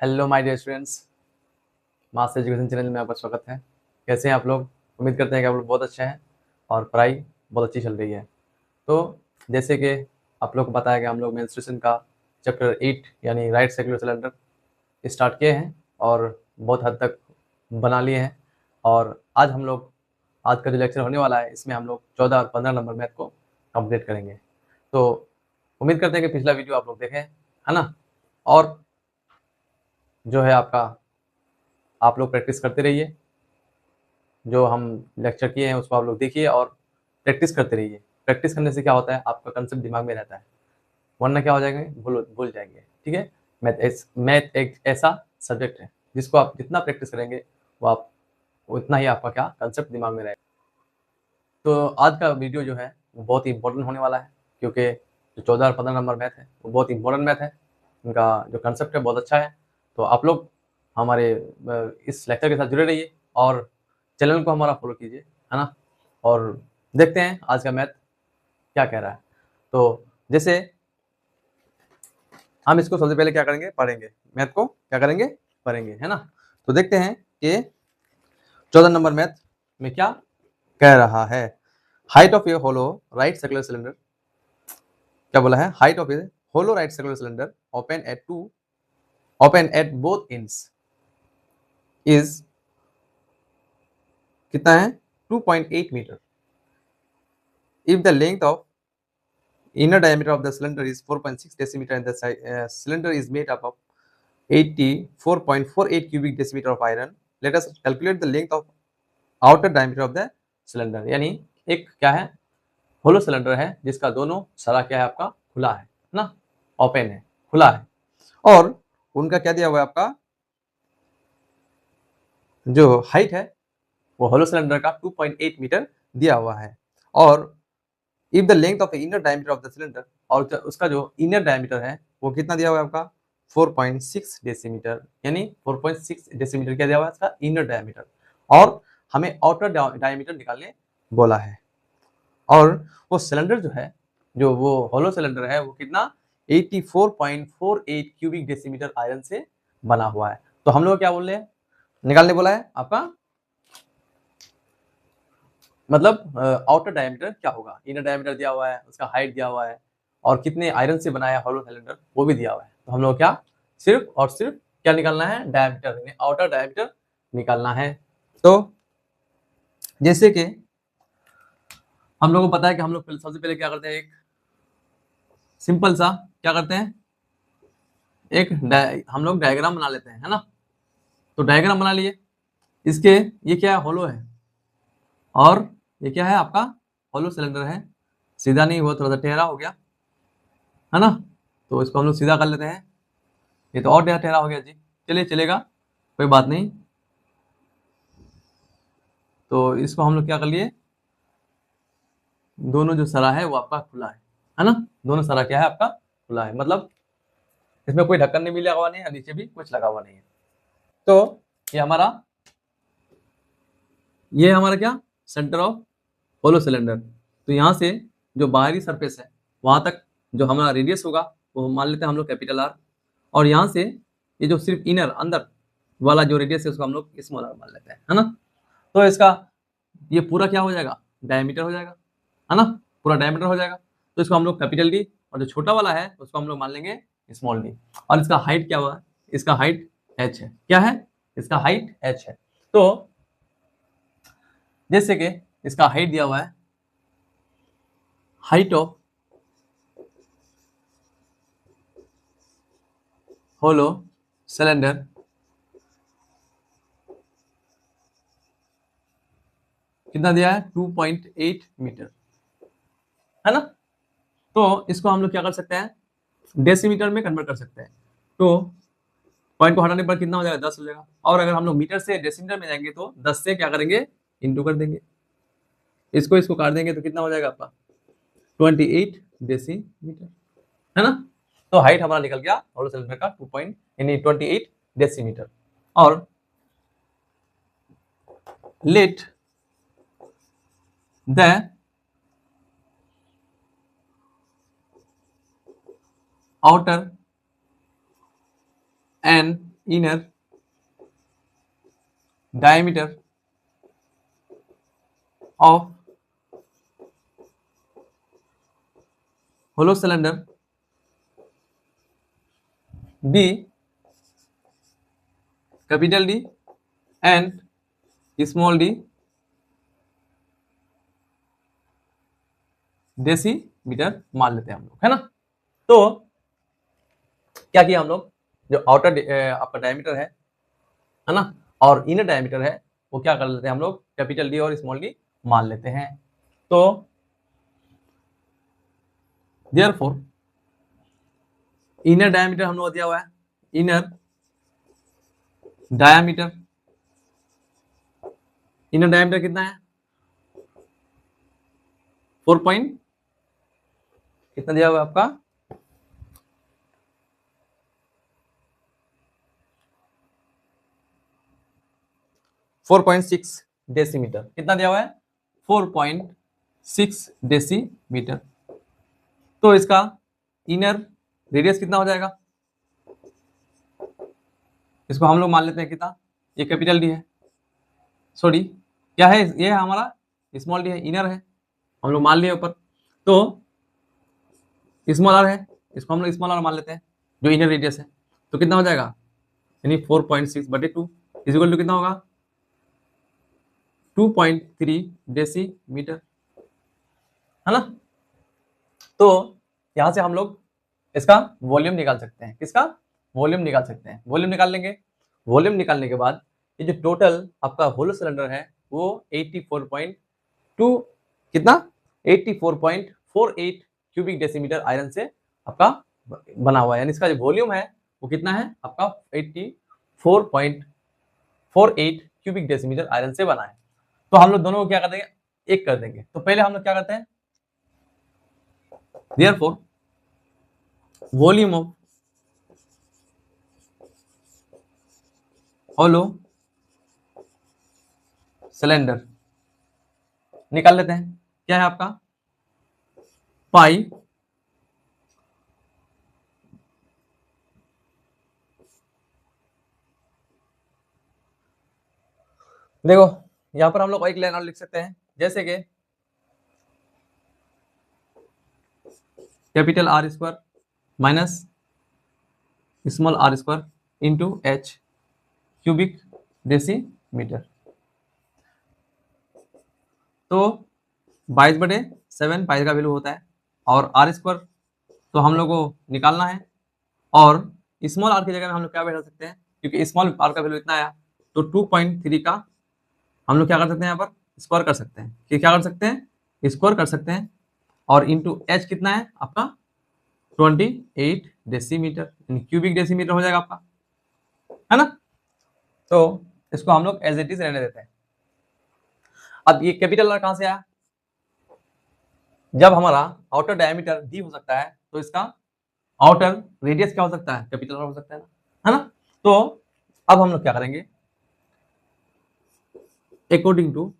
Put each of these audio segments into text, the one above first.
Hello my dear students, mass education channel में आपका स्वागत है। कैसे हैं आप लोग? उम्मीद करते हैं कि आप लोग बहुत अच्छे हैं और पढ़ाई बहुत अच्छी चल रही है। तो जैसे कि आप लोग को पता है कि हम लोग मेंस्ट्रुएशन का चैप्टर 8 यानी राइट सर्कुलर सिलेंडर स्टार्ट किए हैं और बहुत हद तक बना लिए हैं। और आज का जो लेक्चर होने वाला है इसमें हम लोग 14 और 15 नंबर मैथ को कंप्लीट करेंगे। तो उम्मीद करते हैं कि पिछला वीडियो आप लोग देखें, है ना? और जो है आप लोग प्रैक्टिस करते रहिए। जो हम लेक्चर किए हैं उसको आप लोग देखिए और प्रैक्टिस करते रहिए। प्रैक्टिस करने से क्या होता है, आपका कंसेप्ट दिमाग में रहता है, वरना क्या हो जाएगा, भूल जाएंगे। ठीक है। मैथ एक ऐसा सब्जेक्ट है जिसको आप जितना प्रैक्टिस करेंगे वो आप उतना ही आपका क्या कंसेप्ट दिमाग में रहेगा। तो आज का वीडियो जो है वो बहुत ही इंपॉर्टेंट होने वाला है, क्योंकि जो 14 और 15 नंबर मैथ है वो बहुत इंपॉर्टेंट मैथ है। उनका जो कंसेप्ट है बहुत अच्छा है। तो आप लोग हमारे इस लेक्चर के साथ जुड़े रहिए और चैनल को हमारा फॉलो कीजिए, है ना? और देखते हैं आज का मैथ क्या कह रहा है। तो जैसे हम इसको सबसे पहले क्या करेंगे, पढ़ेंगे। मैथ को क्या करेंगे, पढ़ेंगे, है ना? तो देखते हैं कि 14 नंबर मैथ में क्या कह रहा है। Height of a hollow right circular cylinder, क्या बोला है? Height of a hollow right circular cylinder open at both ends is कितना है? 2.8 metre. If the length of inner diameter of the cylinder is 4.6 decimeter and the cylinder is made up of 84.48 cubic decimeter of iron, let us calculate the length of outer diameter of the cylinder। यानी एक क्या है, hollow cylinder है जिसका दोनों सरा क्या है, आपका खुला है ना, ओपन है, खुला है। और उनका क्या दिया हुआ है, आपका जो हाइट है वो होलो सिलेंडर का 2.8 मीटर दिया हुआ है। और if the length of the inner diameter of the cylinder, और उसका जो इनर डायमीटर है वो कितना दिया हुआ है आपका? 4.6 डेसीमीटर। यानी 4.6 डेसीमीटर क्या दिया हुआ है इसका इनर डायमीटर, और हमें आउटर डायमीटर निकालने बोला है। और वो सिलेंडर जो है, जो वो होलो सिलेंडर है, वो कितना 84.48 क्यूबिक डेसीमीटर आयरन से बना हुआ है। तो हम लोग क्या बोल रहे हैं, निकालने बोला है आपका, मतलब आउटर डायमीटर क्या होगा, इनर डायमीटर दिया हुआ है, उसका हाइट दिया हुआ है, और कितने आयरन से बनाया है हॉलो सिलेंडर वो भी दिया हुआ है। तो हम लोग क्या सिर्फ और सिर्फ क्या निकालना है, डायमीटर, यानी आउटर डायमीटर निकालना है। तो जैसे कि हम लोगों को पता है कि हम लोग सबसे पहले क्या करते हैं, एक सिंपल सा क्या करते हैं, हम लोग डायग्राम बना लेते हैं, है ना? तो डायग्राम बना लिए। इसके ये क्या है, होलो है, और ये क्या है आपका, होलो सिलेंडर है। सीधा नहीं हुआ, थोड़ा सा टेढ़ा हो गया, है ना? तो इसको हम लोग सीधा कर लेते हैं। ये तो और टेढ़ा टेढ़ा हो गया जी, चलिए चलेगा, कोई बात नहीं। तो इसको हम लोग क्या कर लिए, दोनों जो सरा है वो आपका खुला है ना? दोनों सरा क्या है आपका, खुला है, मतलब इसमें कोई ढक्कन नहीं भी लगा हुआ नहीं है, नीचे भी कुछ लगा हुआ नहीं है। तो ये हमारा ये हमारा क्या, सेंटर ऑफ होलो सिलेंडर। तो यहाँ से जो बाहरी सरफेस है वहां तक जो हमारा रेडियस होगा वो मान लेते हैं हम लोग कैपिटल आर, और यहाँ से ये जो सिर्फ इनर अंदर वाला जो रेडियस है उसको हम लोग स्मॉल आर मान लेते हैं, है ना? तो इसका ये पूरा क्या हो जाएगा, डायमीटर हो जाएगा, है ना? पूरा डायमीटर हो जाएगा। तो इसको हम लोग कैपिटल डी, और जो छोटा वाला है उसको हम लोग मान लेंगे स्मॉल डी। और इसका हाइट क्या हुआ, इसका हाइट h है। क्या है, इसका हाइट h है। तो जैसे कि इसका हाइट दिया हुआ है, हाइट ऑफ होलो सिलेंडर कितना दिया है, 2.8 मीटर, है ना? तो इसको हम लोग क्या कर सकते हैं, डेसीमीटर में कन्वर्ट कर सकते हैं। तो पॉइंट को हटाने पर कितना हो जाएगा, 10 हो जाएगा। और अगर हम लोग मीटर से डेसीमीटर में जाएंगे तो 10 से क्या करेंगे, इंटू कर देंगे। इसको इसको काट देंगे तो कितना हो जाएगा आपका, 28 डेसीमीटर, है ना? तो हाइट हमारा निकल गया होलो सिलेंडर का 2 पॉइंट यानी 28 डेसीमीटर। और let the outer and inner diameter of hollow cylinder be capital D and small d decimetre मान लेते हैं हम लोग, है ना। तो क्या किया हम लोग, जो आउटर आपका डायमीटर है ना, और इनर डायमीटर है, वो क्या कर लेते हैं हम लोग, कैपिटल डी और स्मॉल डी मान लेते हैं। तो देयरफॉर इनर डायमीटर हम लोग दिया हुआ है, इनर डायमीटर, इनर डायमीटर कितना है, 4 पॉइंट कितना दिया हुआ है आपका, 4.6 डेसीमीटर। कितना दिया हुआ है, 4.6 डेसीमीटर। तो इसका इनर रेडियस कितना हो जाएगा, इसको हम लोग मान लेते हैं कितना, ये कैपिटल डी है, सॉरी क्या है, ये है हमारा स्मॉल डी है, इनर है, हम लोग मान लिए ऊपर। तो स्मॉल आर है, इसको हम लोग स्मॉल आर मान लेते हैं, जो इनर रेडियस है। तो कितना हो जाएगा, यानी 4.6/2 इक्वल टू कितना होगा, 2.3 डेसीमीटर, है ना। तो यहां से हम लोग इसका वॉल्यूम निकाल सकते हैं, किसका वॉल्यूम निकाल सकते हैं, वॉल्यूम निकाल लेंगे। वॉल्यूम निकालने के बाद ये जो टोटल आपका होलो सिलेंडर है वो 84.2 कितना 84.48 क्यूबिक डेसीमीटर आयरन से आपका बना हुआ है, यानी इसका जो वॉल्यूम है वो कितना है आपका 84.48 क्यूबिक डेसीमीटर आयरन से बना है। तो हम लोग दोनों को क्या कर देंगे, एक कर देंगे। तो पहले हम लोग क्या करते हैं, therefore volume of hollow cylinder निकाल लेते हैं, क्या है आपका पाई देखो यहां पर हम लोग एक लाइन और लिख सकते हैं, जैसे कि capital R square minus small r square into h cubic decimetre. तो 22/7 पाई का वैल्यू होता है, और आर स्क्वायर तो हम लोग को निकालना है, और स्मॉल आर की जगह में हम लोग क्या बैठा सकते हैं, क्योंकि स्मॉल आर का वैल्यू इतना आया, तो 2.3 का हम लोग क्या कर सकते हैं, यहाँ पर स्क्वायर कर सकते हैं, कि क्या कर सकते हैं, स्क्वायर कर सकते हैं, और इंटू एच कितना है आपका 28 डेसीमीटर, क्यूबिक डेसीमीटर हो जाएगा आपका, है ना। तो इसको हम लोग एज इट इज रहने देते हैं। अब ये कैपिटल आर कहां से आया, जब हमारा आउटर डायमीटर डी हो सकता है तो इसका आउटर रेडियस क्या हो सकता है, कैपिटल आर हो सकता है ना। तो अब हम लोग क्या करेंगे, अकॉर्डिंग टू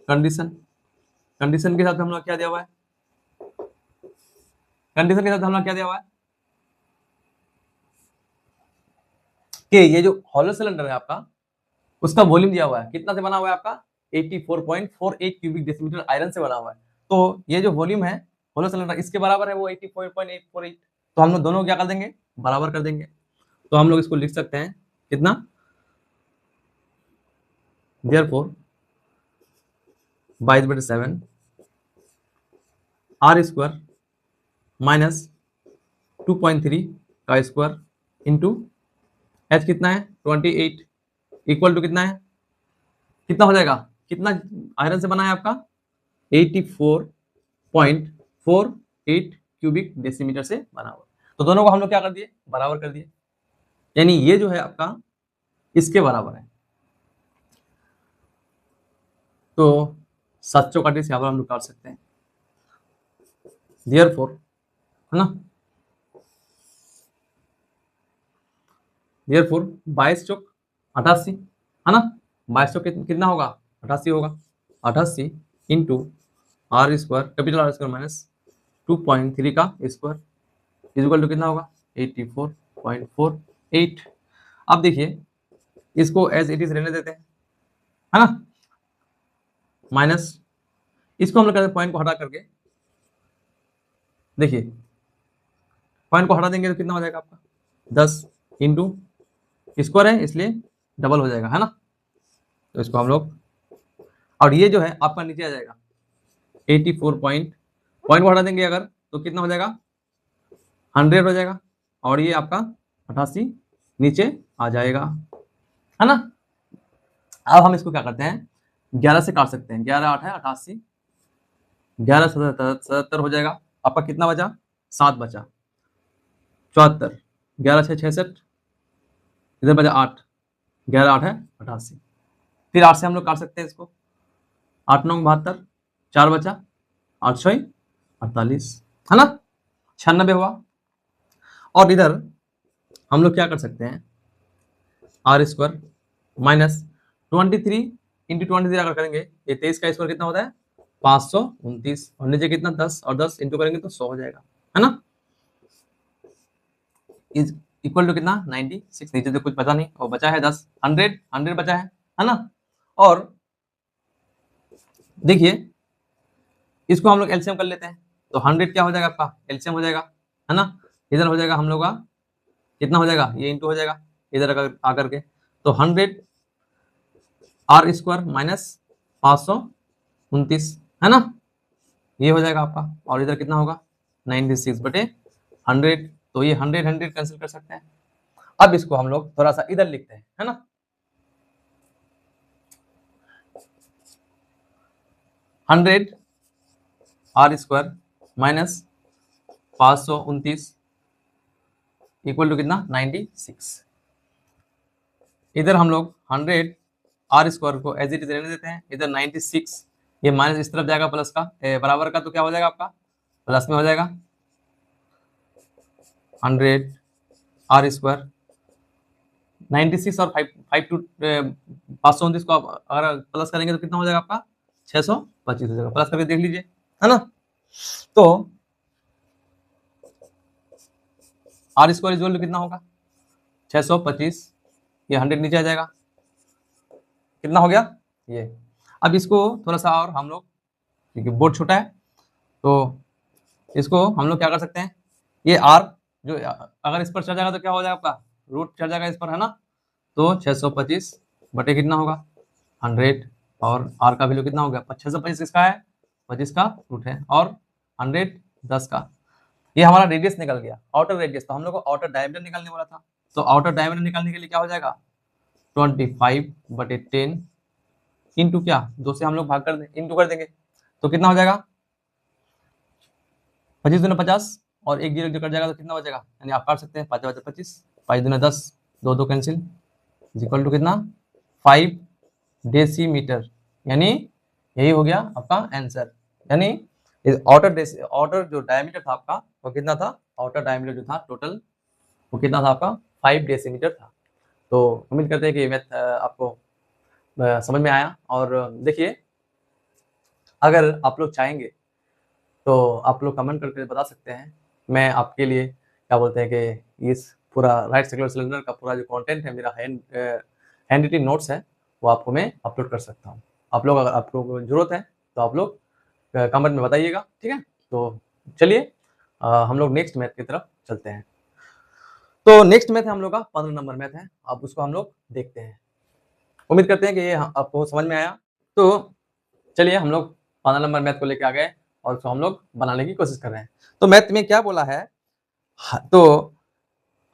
कंडीशन के साथ हम लोग क्या दिया हुआ है, कंडीशन के साथ हम लोग क्या दिया हुआ है कि ये जो हॉलो सिलेंडर है आपका, उसका वॉल्यूम दिया हुआ है, कितना से बना हुआ है आपका 84.48 क्यूबिक डेसीमीटर आयरन से बना हुआ है। तो ये जो वॉल्यूम है हॉलो सिलेंडर इसके बराबर है वो 84.848। तो हम लोग दोनों को क्या कर देंगे, बराबर कर देंगे। तो हम लोग इसको लिख सकते हैं कितना, देयरफॉर 22/7 आर स्क्वायर माइनस 2.3 का स्क्वायर इंटू एच कितना है 28 इक्वल टू कितना है, कितना हो जाएगा, कितना आयरन से बना है आपका 84.48 क्यूबिक डेसीमीटर से बना हुआ। तो दोनों को हम लोग क्या कर दिए, बराबर कर दिए, यानी ये जो है आपका इसके बराबर है। तो 7 चौकाटे से यहाँ पर हम लोग काट सकते हैं, देयरफॉर है ना, देयरफॉर 22 चौक 88 है ना, 22 चौक कितना होगा 88 होगा, 88 into R square capital R square minus 2.3 का स्क्वायर इक्वल टू कितना होगा 84.48। अब देखिए इसको एज इट इज रहने देते हैं, है ना, माइनस इसको हम लोग कहते हैं पॉइंट को हटा करके, देखिए पॉइंट को हटा देंगे तो कितना हो जाएगा आपका 10 इंटू स्क्वायर है इसलिए डबल हो जाएगा, है ना। तो इसको हम लोग, और ये जो है आपका नीचे आ जाएगा 84 पॉइंट को हटा देंगे अगर तो कितना हो जाएगा 100 हो जाएगा, और ये आपका 88 नीचे आ जाएगा, है ना। अब हम इसको क्या करते हैं 11 से काट सकते हैं, 11 8 है 88, 11 77 हो जाएगा। आपका कितना बचा 7 बचा 74, 11 6 66, इधर बचा 8, 11 8 है 88, फिर 8 से हम लोग काट सकते हैं इसको, 8 9 72, 4 बचा 8 6 48, है ना, 96 हुआ। और इधर हम लोग क्या कर सकते हैं आर स्क्वायर माइनस 23 इंटू 23 अगर करेंगे ये 23 का स्क्वायर कितना होता है 529, और नीचे कितना 10 और 10 इंटू करेंगे तो 100 हो जाएगा, है ना, इज इक्वल टू कितना 96। नीचे तो कुछ बचा नहीं और बचा है 10, 100 बचा है ना। और देखिए इसको हम लोग एलसीएम कर लेते हैं, तो 100 क्या हो जाएगा आपका एलसीएम हो जाएगा, है ना। इधर हो जाएगा हम लोग का कितना हो जाएगा ये इंटू हो जाएगा इधर आकर के, तो 100 आर स्क्वायर माइनस 529, है ना, ये हो जाएगा आपका। और इधर कितना होगा 96 बटे 100, तो ये 100 कैंसिल कर सकते हैं। अब इसको हम लोग थोड़ा सा इधर लिखते हैं, है ना, 100 R square minus 529 equal to कितना 96। इधर हम लोग 100 आर स्क्वायर को एज इट इज रहने देते हैं, इधर 96 ये माइनस इस तरफ जाएगा प्लस का बराबर का, तो क्या हो जाएगा आपका प्लस में हो जाएगा 100 आर स्क्वायर 96 और 529 को आप अगर प्लस करेंगे तो कितना हो जाएगा आपका 625 हो जाएगा, प्लस करके देख लीजिए, है ना। तो आर स्क्वायर इक्वल टू कितना होगा 625, ये 100 नीचे आ जाएगा, कितना हो गया ये। अब इसको थोड़ा सा और हम लोग, क्योंकि बोर्ड छोटा है तो इसको हम लोग क्या कर सकते हैं, ये आर जो अगर इस पर चढ़ जाएगा तो क्या हो जाएगा आपका रूट चढ़ जाएगा इस पर, है ना। तो 625 बटे कितना होगा 100, और आर का वैल्यू कितना हो गया 625 किसका है 25 का रूट है, और 100 10 का। ये हमारा रेडियस निकल गया आउटर रेडियस, तो हम लोग को आउटर डायमीटर निकालने वाला था, तो आउटर डायमीटर निकालने के लिए क्या हो जाएगा 25 बटे 10 इंटू क्या 2 से हम लोग भाग कर इंटू कर देंगे, तो कितना हो जाएगा 25 दूना 50 और एक जीरो कट जाएगा तो कितना बचेगा, यानी आप काट सकते हैं 5 बचे 25, 5 दूना 10, 2 2 कैंसिल, इक्वल टू कितना 5 डेसीमीटर, यानी यही हो गया आपका आंसर। यानी आउटर जो डायमीटर था आपका वो कितना था, आउटर डायमीटर जो था टोटल वो कितना था आपका 5 डेसीमीटर था। तो उम्मीद करते हैं कि मैथ आपको समझ में आया। और देखिए अगर आप लोग चाहेंगे तो आप लोग कमेंट करके बता सकते हैं, मैं आपके लिए क्या बोलते हैं कि इस पूरा राइट सर्कुलर सिलेंडर का पूरा जो कंटेंट है मेरा हैंड रिटन नोट्स है वो आपको मैं अपलोड कर सकता हूँ। आप लोग अगर आप लोगों को जरूरत है तो आप लोग कमेंट में बताइएगा, ठीक है। तो चलिए हम लोग नेक्स्ट मैथ की तरफ चलते हैं। तो नेक्स्ट मैथ है हम लोग का 15 नंबर मैथ है, अब उसको हम लोग देखते हैं। उम्मीद करते हैं कि ये आपको समझ में आया। तो चलिए हम लोग 15 नंबर मैथ को लेके आ गए और उसको हम लोग बनाने की कोशिश कर रहे हैं। तो मैथ में क्या बोला है, तो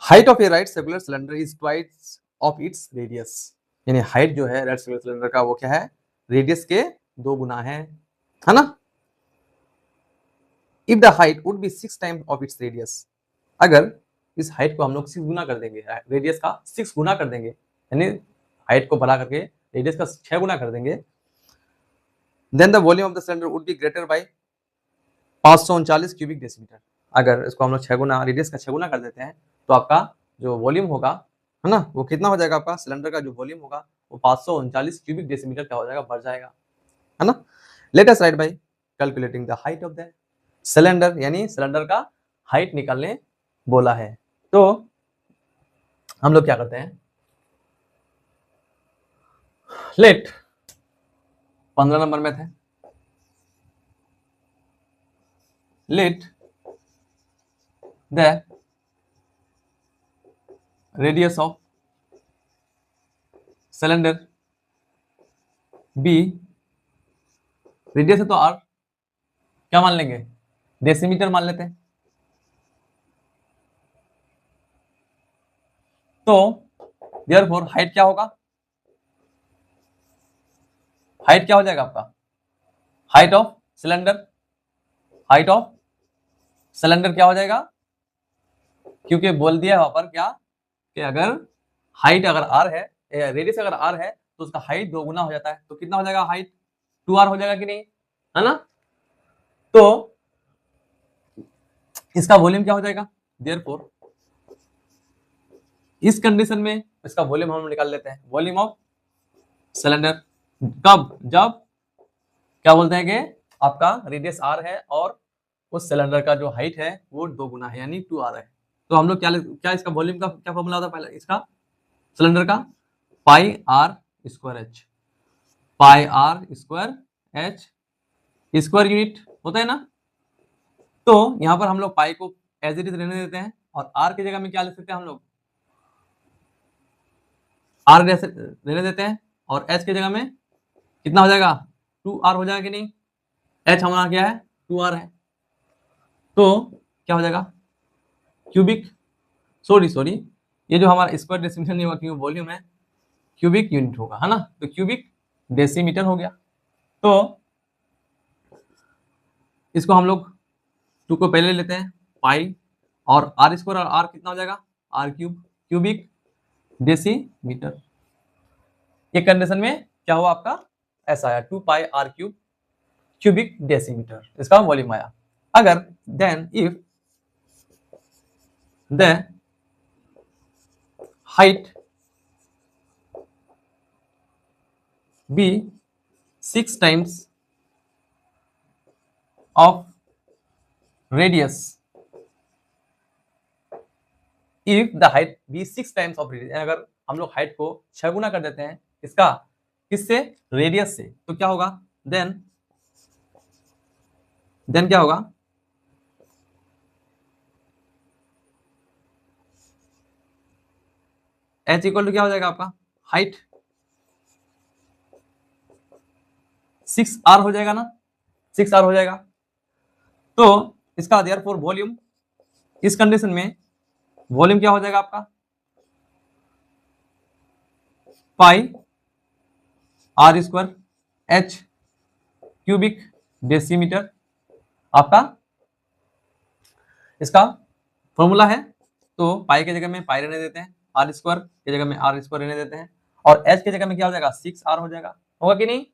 height of A right circular cylinder is twice of its radius, यानी हाइट जो है राइट सर्कुलर सिलेंडर का वो क्या है रेडियस के 2 गुना है ना। If the height would be 6 times of its radius, अगर इस हाइट को हम लोग 6 गुना कर देंगे, रेडियस का 6 गुना कर देंगे, यानी हाइट को बढ़ा करके रेडियस का 6 गुना कर देंगे, then the volume of the cylinder would be greater by 539 cubic decimetre. अगर इसको हम लोग 6 गुना रेडियस का 6 गुना कर देते हैं तो आपका जो वॉल्यूम होगा, है ना, वो कितना हो जाएगा, आपका सिलेंडर का जो वॉल्यूम होगा वो 539 क्यूबिक डेसीमीटर क्या हो जाएगा, बढ़ जाएगा, है ना। Let us right bye calculating the height of the cylinder यानी सिलेंडर का हाइट निकालने बोला है। तो हम लोग क्या करते हैं, लेट 15 नंबर में थे, let the radius of cylinder be, radius है तो आर क्या मान लेंगे, डेसीमीटर मान लेते हैं। तो देयरफॉर हाइट क्या होगा, हाइट क्या हो जाएगा आपका, height of cylinder, height of cylinder क्या हो जाएगा, क्योंकि बोल दिया वहां पर क्या कि अगर हाइट अगर आर है, रेडियस अगर आर है तो उसका हाइट 2 गुना हो जाता है। तो कितना हो जाएगा हाइट, 2r हो जाएगा कि नहीं, है ना। तो इसका वॉल्यूम क्या हो जाएगा, देयरफॉर इस कंडीशन में इसका वॉल्यूम हम निकाल लेते हैं, वॉल्यूम ऑफ सिलेंडर। कब, जब क्या बोलते हैं कि आपका रेडियस आर है और उस सिलेंडर का जो हाइट है वो 2 गुना है यानी 2r है। तो हम लोग क्या इसका वॉल्यूम का क्या फॉर्मूला होता है, पहले इसका सिलेंडर का pi r square h, pi r square h, square unit होता है ना। तो यहां पर हम लोग पाई को एज इट इज रहने देते हैं और आर की जगह में क्या ले सकते हैं हम लोग, आर रहने देते हैं और एच की जगह में कितना हो जाएगा, 2r हो जाएगा कि नहीं, एच हमारा क्या है, 2r है। तो क्या हो जाएगा, क्यूबिक, सॉरी सॉरी, ये जो हमारा स्क्वायर डेसिमीटर नहीं होगा क्योंकि वॉल्यूम है, क्यूबिक यूनिट होगा, है ना। तो क्यूबिक डेसीमीटर हो गया। तो इसको हम लोग 2 को पहले लेते हैं, पाई और आर स्क्वायर, और आर कितना हो जाएगा, आर क्यूब, क्यूबिक डेसीमीटर। ये कंडीशन में क्या हुआ आपका, ऐसा आया 2 pi r cube cubic decimetre, इसका वॉल्यूम आया। अगर then if the height be 6 times of radius, if the height be 6 times of radius, अगर हम लोग हाइट को 6 गुना कर देते हैं इसका, किससे, रेडियस से, तो क्या होगा, देन क्या होगा, एच इक्वल टू क्या हो जाएगा आपका, हाइट 6r हो जाएगा ना, 6r हो जाएगा। तो इसका देयरफॉर वॉल्यूम, इस कंडीशन में वॉल्यूम क्या हो जाएगा आपका, pi r square h cubic decimetre आपका इसका फॉर्मूला है। तो पाई की जगह में पाई रहने देते हैं, आर स्क्वायर की जगह में आर स्क्वायर रहने देते हैं, और एच की जगह में क्या हो जाएगा, 6r हो जाएगा, होगा कि नहीं,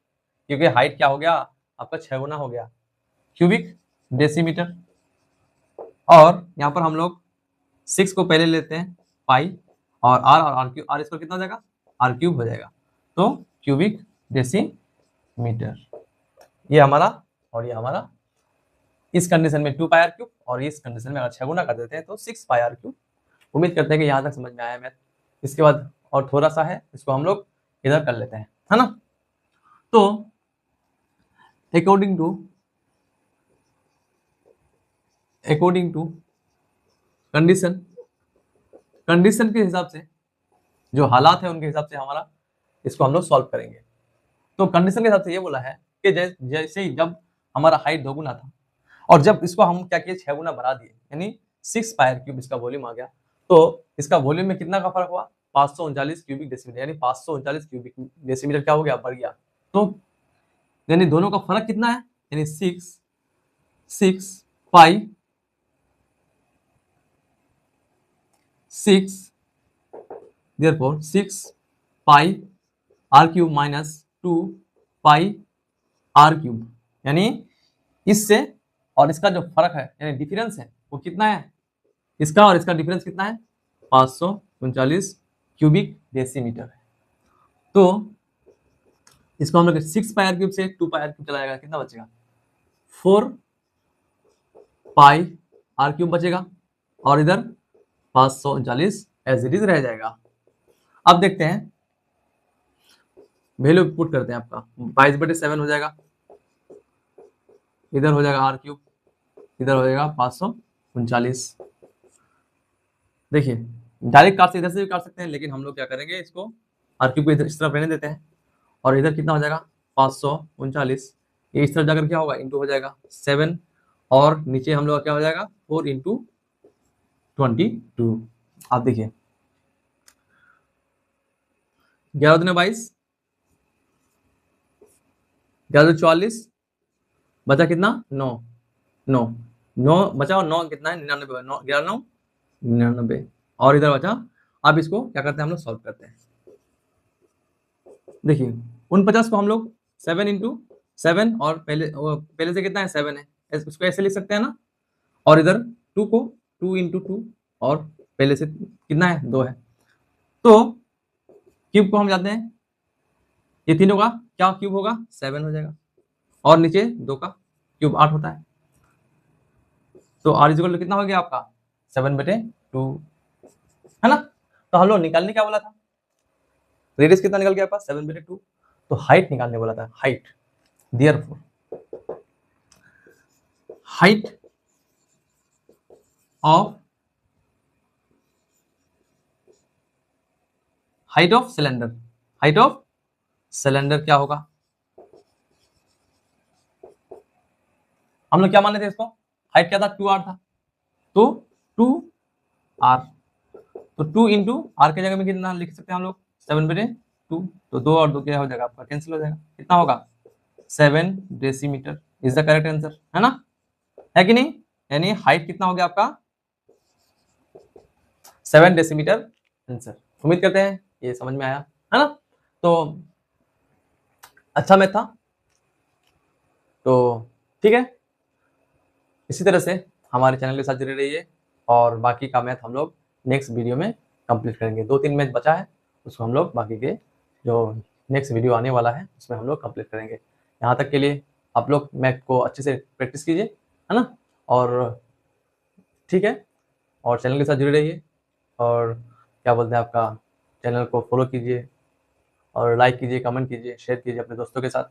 क्योंकि हाइट क्या हो गया आपका 6 गुना हो गया, क्यूबिक डेसीमीटर। और यहाँ पर हम लोग 6 को पहले लेते हैं, पाई और आर क्यूब, आर स्क्वायर कितना हो जाएगा, आर क्यूब हो जाएगा। तो क्यूबिक डेसीमीटर ये हमारा, और ये हमारा इस कंडीशन में 2 पाई आर क्यूब, और इस कंडीशन में अगर 6 गुना कर देते हैं तो 6 पाई आर क्यूब। उम्मीद करते हैं कि यहाँ तक समझ में आया मैथ। इसके बाद और थोड़ा सा है, इसको हम लोग इधर कर लेते हैं, है ना। तो अकॉर्डिंग टू कंडीशन, कंडीशन के हिसाब से, जो हालात है उनके हिसाब से हमारा इसको हम लोग सॉल्व करेंगे। तो कंडीशन के हिसाब से ये बोला है कि जैसे ही जब हमारा हाइट 2 गुना था और जब इसको हम क्या किए 6 गुना बढ़ा दिए, यानी 6 पाई आर क्यूब इसका वॉल्यूम आ गया, तो इसका वॉल्यूम में कितना का फर्क हुआ, 539 क्यूबिक डेसीमीटर, यानी 539 क्यूबिक डेसीमीटर क्या हो गया, बढ़ गया। तो यानी दोनों का फर्क कितना है, यानी 6 pi 6 therefore 6 pi r cube minus 2 pi r cube, यानी इससे और इसका जो फर्क है यानी डिफरेंस है वो कितना है, इसका और इसका डिफरेंस कितना है, 539 क्यूबिक डेसीमीटर है। तो इसको हम लोग 6 पाई आर क्यूब से 2 पाई आर क्यूब चला जाएगा, कितना बचेगा, 4 पाई आर क्यूब बचेगा और इधर 539 एज इट इज रह जाएगा। अब देखते हैं, वैल्यू पुट करते हैं, आपका 22/7 हो जाएगा, इधर हो जाएगा आर क्यूब, इधर हो जाएगा 539। देखिए डायरेक्ट काट से इधर से भी काट सकते हैं, लेकिन हम लोग क्या करेंगे, इसको आर क्यूब को इधर इस तरफ रहने देते हैं और इधर कितना हो जाएगा 539, ये इस तरफ जाकर क्या होगा इंटू हो जाएगा 7 और नीचे हम लोग का क्या हो जाएगा 4 × 22। आप देखिए 11×22 11×44 बचा कितना 9 9 9 बचा और 9 कितना है 99, 9 11 9 99 और इधर बचा। अब इसको क्या करते हैं हम लोग सॉल्व करते हैं। देखिए 49 को हम लोग 7 × 7 और पहले से कितना है 7 है, इसको ऐसे लिख सकते हैं ना, और इधर 2 को 2 × 2 और पहले से कितना है 2 है, तो क्यूब को हम जाते हैं, ये तीनों का क्या क्यूब होगा 7 हो जाएगा और नीचे 2 का क्यूब 8 होता है, तो r = कितना हो गया आपका 7/2 है ना। तो हम लोग निकालने क्या बोला था, रेडियस कितना निकल गया आपका 7/2, तो हाइट निकालने बोला था, height. Therefore height of cylinder, height of cylinder क्या होगा, हम लोग क्या मान लेते हैं इसको, हाइट क्या था 2r था, तो 2r, तो 2 × r के जगह में कितना लिख सकते हैं हम लोग 7/2, तो 2 और 2 क्या हो जाएगा आपका कैंसिल हो जाएगा, कितना होगा 7 decimetre is the correct answer, है ना, है कि नहीं। यानी हाइट कितना हो गया आपका 7 डेसीमीटर आंसर। उम्मीद करते हैं ये समझ में आया, है ना। तो अच्छा मैथ था, तो ठीक है, इसी तरह से हमारे चैनल के साथ जुड़े रहिए और बाकी का मैथ हम लोग नेक्स्ट वीडियो में कंप्लीट करेंगे। 2-3 मैथ बचा है, उसको हम लोग बाकी के जो नेक्स्ट वीडियो आने वाला है उसमें हम लोग कंप्लीट करेंगे। यहाँ तक के लिए आप लोग मैथ को अच्छे से प्रैक्टिस कीजिए, है ना, और ठीक है, और चैनल के साथ जुड़े रहिए और क्या बोलते हैं आपका चैनल को फॉलो कीजिए और लाइक कीजिए, कमेंट कीजिए, शेयर कीजिए अपने दोस्तों के साथ।